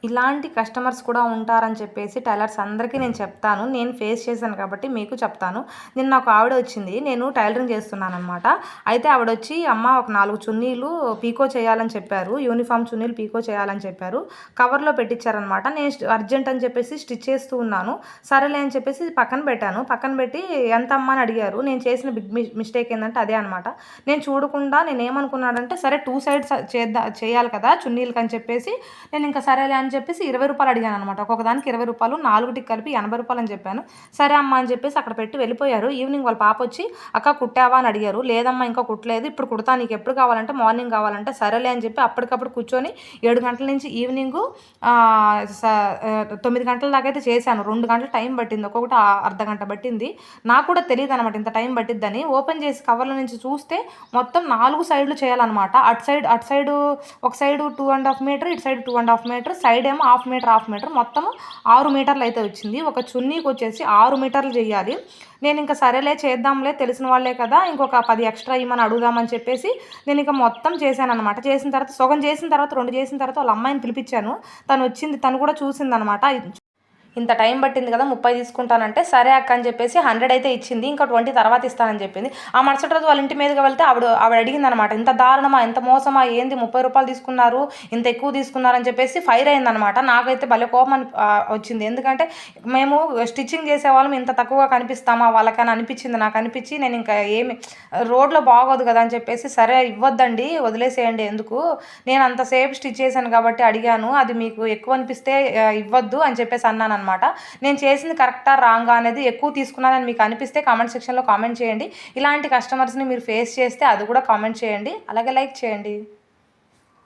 ఇలాంటి కస్టమర్స్ కూడా ఉంటారని చెప్పేసి టైలర్స్ అందరికీ నేను చెప్తాను. నేను ఫేస్ చేశాను కాబట్టి మీకు చెప్తాను. నిన్న ఒక ఆవిడ వచ్చింది. నేను టైలరింగ్ చేస్తున్నాననమాట. అయితే ఆవిడొచ్చి అమ్మ ఒక 4 చున్నీలు పీకో చేయాలని చెప్పారు. యూనిఫార్మ్ చున్నీలు పీకో చేయాలని చెప్పారు. కవర్‌లో పెట్టిచ్చారనమాట. నేను అర్జెంట్ అని చెప్పేసి స్టిచ్ చేస్తూ ఉన్నాను. సరేలే అని చెప్పేసి పక్కన పెట్టాను. పక్కన పెట్టి ఎంతమ్మా అని అడిగారు. నేను చేసిన బిగ్ మిస్టేక్ ఏందంటే అదే అనమాట. నేను చూడకుండా నేనేమనుకున్నానంటే సరే 2 సైడ్స్ చేయాలి కదా చున్నీలకని చెప్పేసి నేను ఇంకా సరేలే అని చెప్పేసి రూ. 20 అడిగాననమాట. ఒక్కొక్క దానికి రూ. 20, 4టికి కలిపి రూ. 80 అని చెప్పాను. సరే అమ్మా అని చెప్పేసి అక్కడ పెట్టి వెళ్ళిపోయారు. ఈవినింగ్ వాళ్ళ పాపొచ్చి అక్క కుట్టావా అని అడిగారు. లేదమ్మా ఇంకా కుట్టలేదు. ఇప్పుడు కుడతా నీకు ఎప్పుడు కావాలంటే మార్నింగ్ కావాలంటే సరేలే అని చెప్పి అప్పటికప్పుడు కూర్చొని 7 గంటల నుంచి ఈవినింగు 9 గంటల దాకా అయితే చేశాను. 2 గంటలు టైం పట్టింది. ఒక్కొక్కటి అర్ధగంట పట్టింది. నాకు కూడా తెలీదనమాట ఇంత టైం పట్టిద్దని. ఓపెన్ చేసి కవర్ల నుంచి చూస్తే మొత్తం 4 సైడ్లు చేయాలన్నమాట. అటు సైడు ఒక సైడు 2½ మీటర్, ఇటు సైడ్ 2½ మీటర్, సైడ్ ఏమో హాఫ్ మీటర్ మొత్తం 6 మీటర్లు అయితే వచ్చింది. ఒక చున్నీకి వచ్చేసి 6 మీటర్లు చేయాలి. నేను ఇంకా సరేలే చేద్దాంలే తెలిసిన వాళ్ళే కదా ఇంకొక 10 ఎక్స్ట్రా ఇవ్వమని అడుగుదామని చెప్పేసి నేను ఇక మొత్తం చేశాననమాట. చేసిన తర్వాత సగం చేసిన తర్వాత 2 చేసిన తర్వాత వాళ్ళ అమ్మాయిని పిలిపించాను. తను వచ్చింది. తను కూడా చూసిందనమాట. ఇంత టైం పట్టింది కదా 30 తీసుకుంటానంటే సరే అక్క అని చెప్పేసి 100 అయితే ఇచ్చింది. ఇంకా 20 తర్వాత ఇస్తానని చెప్పింది. ఆ మరుసటి రోజు వాళ్ళ ఇంటి మీదకి వెళ్తే ఆవిడ అడిగింది అనమాట. ఇంత దారుణమా, ఎంత మోసమా, ఏంది రూ. 30 తీసుకున్నారు, ఇంత ఎక్కువ తీసుకున్నారని చెప్పేసి ఫైర్ అయిందనమాట. నాకైతే భలే కోపం వచ్చింది. ఎందుకంటే మేము స్టిచ్చింగ్ చేసేవాళ్ళం ఇంత తక్కువగా కనిపిస్తామా వాళ్ళకని అనిపించింది. నాకు అనిపించి నేను ఇంకా ఏమి రోడ్లో బాగోదు కదా అని చెప్పేసి సరే ఇవ్వద్దండి వదిలేసేయండి ఎందుకు, నేను అంతసేపు స్టిచ్ చేశాను కాబట్టి అడిగాను, అది మీకు ఎక్కువ అనిపిస్తే ఇవ్వద్దు అని చెప్పేసి అన్నాను అనమాట. నేను చేసింది కరెక్టా రాంగా అనేది ఎక్కువ తీసుకున్నానని మీకు అనిపిస్తే కామెంట్ సెక్షన్లో కామెంట్ చేయండి. ఇలాంటి కస్టమర్స్ని మీరు ఫేస్ చేస్తే అది కూడా కామెంట్ చేయండి. అలాగే లైక్ చేయండి.